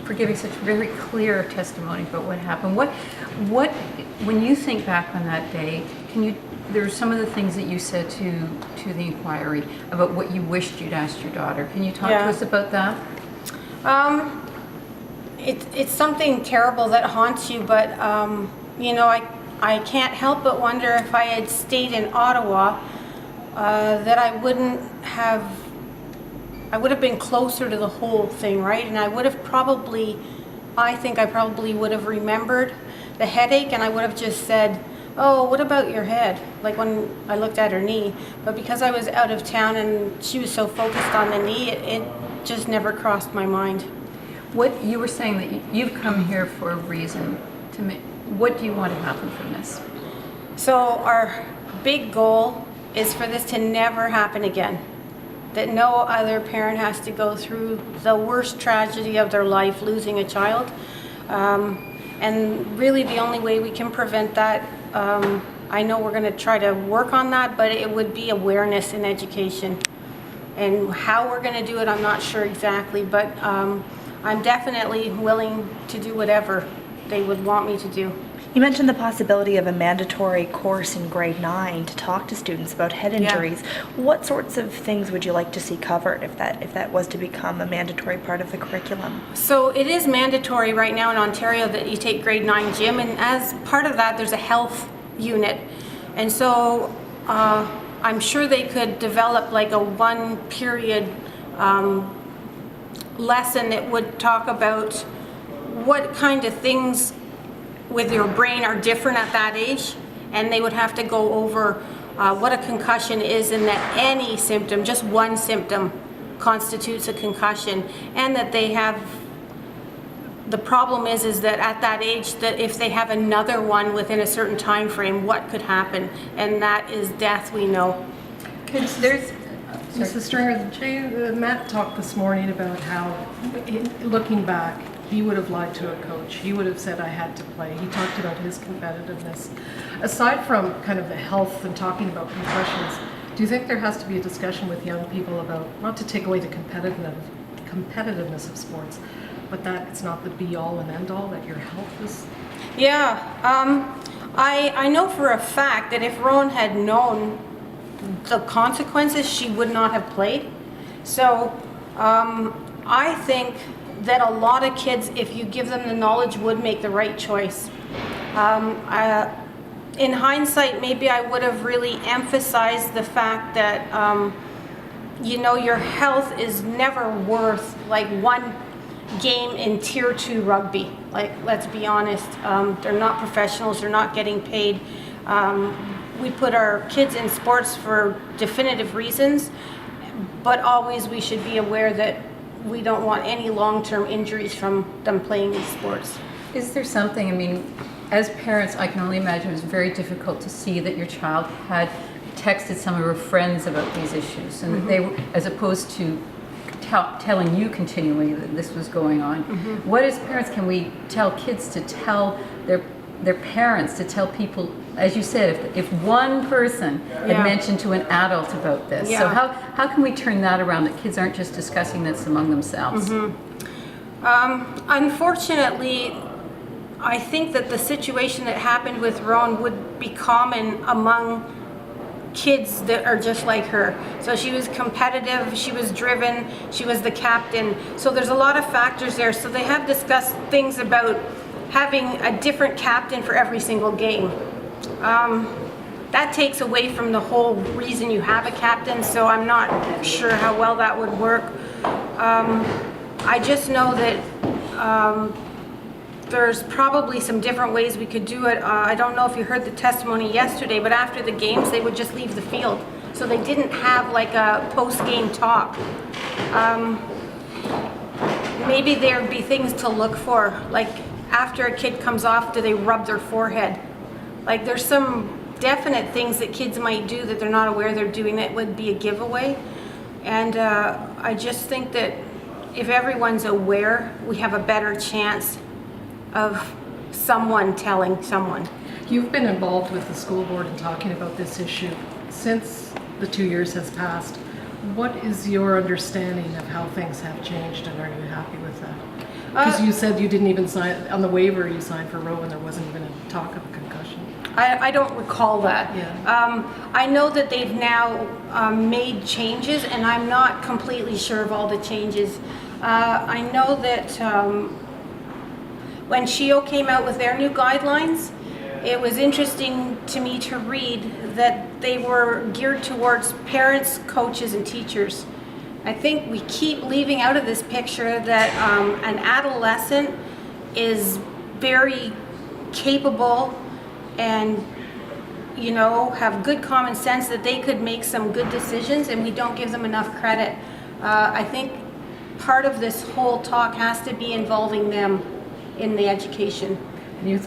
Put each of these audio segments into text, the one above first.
for giving such very clear testimony about what happened. When you think back on that day, there's some of the things that you said to the inquiry about what you wished you'd asked your daughter. Can you talk to us about that? It's something terrible that haunts you, but I can't help but wonder if I had stayed in Ottawa, that I would have been closer to the whole thing, right? And I think I probably would have remembered the headache, and I would have just said, oh, what about your head? Like when I looked at her knee. But because I was out of town and she was so focused on the knee, it just never crossed my mind. What you were saying that you've come here for a reason to make. What do you want to happen from this? So our big goal is for this to never happen again. That no other parent has to go through the worst tragedy of their life, losing a child. And really the only way we can prevent that, I know we're going to try to work on that, but it would be awareness and education. And how we're going to do it, I'm not sure exactly, but I'm definitely willing to do whatever they would want me to do. You mentioned the possibility of a mandatory course in grade 9 to talk to students about head injuries. Yeah. What sorts of things would you like to see covered if that was to become a mandatory part of the curriculum? So it is mandatory right now in Ontario that you take grade 9 gym, and as part of that there's a health unit. And so I'm sure they could develop like a 1-period lesson that would talk about what kind of things with your brain are different at that age, and they would have to go over what a concussion is, and that any symptom, just one symptom, constitutes a concussion, and that they have, the problem is that at that age, that if they have another one within a certain time frame, what could happen, and that is death, we know. Mrs. Stringer, Matt talked this morning about how, looking back, he would have lied to a coach. He would have said I had to play. He talked about his competitiveness. Aside from kind of the health and talking about concussions, do you think there has to be a discussion with young people about, not to take away the competitiveness of sports, but that it's not the be-all and end-all, that your health is? Yeah, I know for a fact that if Rowan had known the consequences, she would not have played. So I think that a lot of kids, if you give them the knowledge, would make the right choice. In hindsight, maybe I would have really emphasized the fact that your health is never worth like one game in Tier 2 rugby. Like, let's be honest, they're not professionals, they're not getting paid. We put our kids in sports for definitive reasons, but always we should be aware that we don't want any long-term injuries from them playing these sports. Is there something, as parents, I can only imagine it was very difficult to see that your child had texted some of her friends about these issues, and that they were, as opposed to telling you continually that this was going on. What as parents can we tell kids to tell their parents, to tell people, as you said, if one person had mentioned to an adult about this. So how can we turn that around, that kids aren't just discussing this among themselves? Unfortunately, I think that the situation that happened with Rowan would be common among kids that are just like her. So she was competitive, she was driven, she was the captain. So there's a lot of factors there. So they have discussed things about having a different captain for every single game. That takes away from the whole reason you have a captain, so I'm not sure how well that would work. I just know that there's probably some different ways we could do it. I don't know if you heard the testimony yesterday, but after the games they would just leave the field. So they didn't have like a post-game talk. Maybe there would be things to look for, like after a kid comes off, do they rub their forehead? Like there's some definite things that kids might do that they're not aware they're doing that would be a giveaway. And I just think that if everyone's aware, we have a better chance of someone telling someone. You've been involved with the school board in talking about this issue since the 2 years has passed. What is your understanding of how things have changed, and are you happy with that? Because you said you didn't even sign, on the waiver you signed for Rowan, there wasn't even a talk of a concussion. I don't recall that. Yeah. I know that they've now made changes, and I'm not completely sure of all the changes. I know that when SHIO came out with their new guidelines, it was interesting to me to read that they were geared towards parents, coaches, and teachers. I think we keep leaving out of this picture that an adolescent is very capable and, you know, have good common sense, that they could make some good decisions, and we don't give them enough credit. I think part of this whole talk has to be involving them in the education. And you,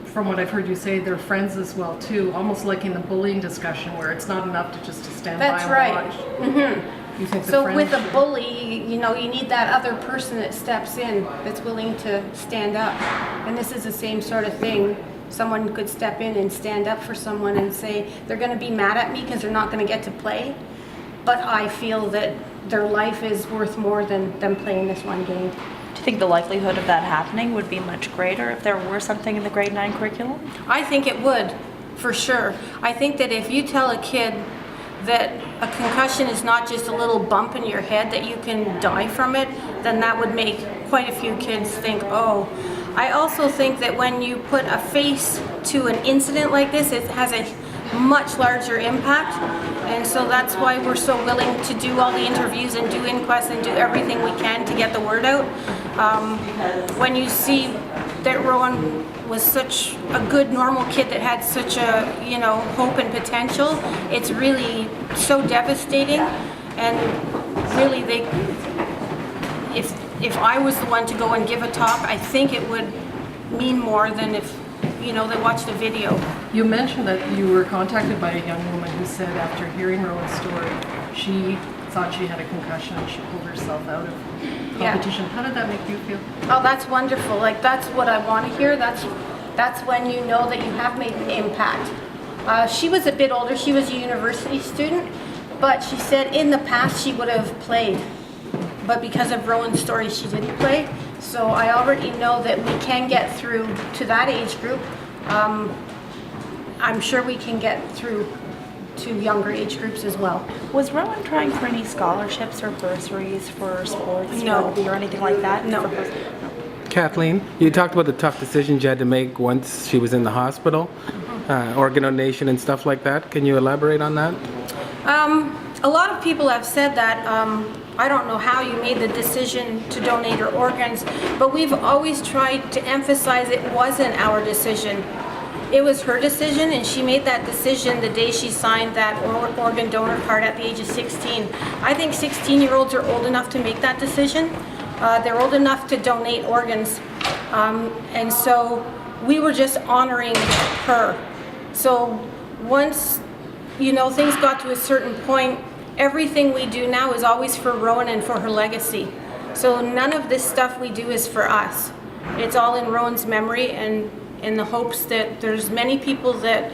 from what I've heard you say, they're friends as well too, almost like in the bullying discussion where it's not enough to just to stand That's by and right. watch. Mm-hmm. You think the So friends with a should- bully, you know, you need that other person that steps in, that's willing to stand up. And this is the same sort of thing. Someone could step in and stand up for someone and say, they're going to be mad at me because they're not going to get to play, but I feel that their life is worth more than them playing this one game. Do you think the likelihood of that happening would be much greater if there were something in the grade 9 curriculum? I think it would, for sure. I think that if you tell a kid that a concussion is not just a little bump in your head, that you can die from it, then that would make quite a few kids think, oh. I also think that when you put a face to an incident like this, it has a much larger impact, and so that's why we're so willing to do all the interviews and do inquests and do everything we can to get the word out. When you see that Rowan was such a good, normal kid that had such a, you know, hope and potential, it's really so devastating. And really, if I was the one to go and give a talk, I think it would mean more than if, you know, they watched a video. You mentioned that you were contacted by a young woman who said after hearing Rowan's story, she thought she had a concussion and she pulled herself out of competition. How did that make you feel? Oh, that's wonderful. Like, that's what I want to hear. That's when you know that you have made an impact. She was a bit older. She was a university student, but she said in the past she would have played. But because of Rowan's story, she didn't play. So I already know that we can get through to that age group. I'm sure we can get through to younger age groups as well. Was Rowan trying for any scholarships or bursaries for sports, No. rugby, or anything like that? No. Kathleen, you talked about the tough decisions you had to make once she was in the hospital, organ donation and stuff like that. Can you elaborate on that? A lot of people have said that. I don't know how you made the decision to donate her organs, but we've always tried to emphasize it wasn't our decision. It was her decision, and she made that decision the day she signed that organ donor card at the age of 16. I think 16-year-olds are old enough to make that decision. They're old enough to donate organs. And so we were just honoring her. So once, you know, things got to a certain point, everything we do now is always for Rowan and for her legacy. So none of this stuff we do is for us. It's all in Rowan's memory and in the hopes that there's many people that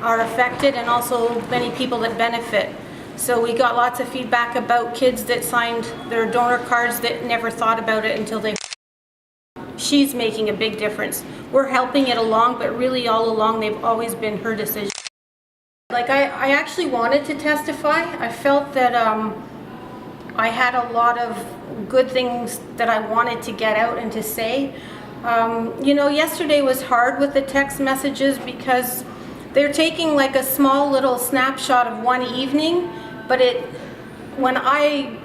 are affected and also many people that benefit. So we got lots of feedback about kids that signed their donor cards that never thought about it until they... She's making a big difference. We're helping it along, but really all along they've always been her decision. Like I actually wanted to testify. I felt that I had a lot of good things that I wanted to get out and to say. You know, yesterday was hard with the text messages because they're taking like a small little snapshot of one evening, but when I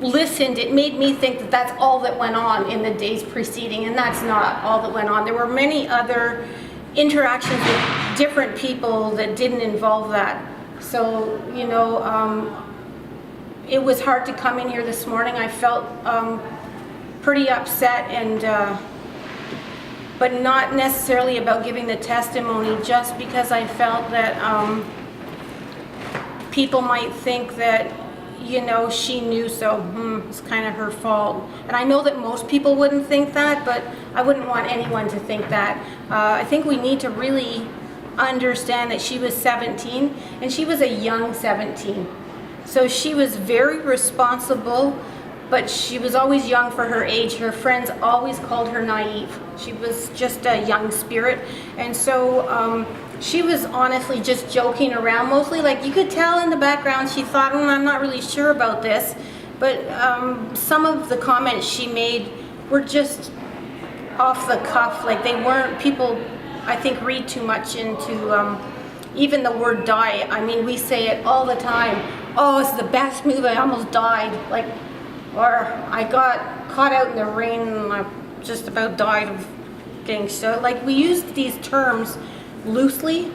listened, it made me think that that's all that went on in the days preceding, and that's not all that went on. There were many other interactions with different people that didn't involve that. So, you know, it was hard to come in here this morning. I felt pretty upset, and but not necessarily about giving the testimony, just because I felt that people might think that, you know, she knew, so it's kind of her fault. And I know that most people wouldn't think that, but I wouldn't want anyone to think that. I think we need to really understand that she was 17, and she was a young 17. So she was very responsible but she was always young for her age. Her friends always called her naive. She was just a young spirit. And so she was honestly just joking around mostly. Like, you could tell in the background she thought, I'm not really sure about this. But some of the comments she made were just off the cuff. Like, they weren't, people, I think, read too much into even the word die. I mean, we say it all the time. Oh, it's the best movie, I almost died. Like, or I got caught out in the rain and I just about died of getting so. Like, we use these terms loosely,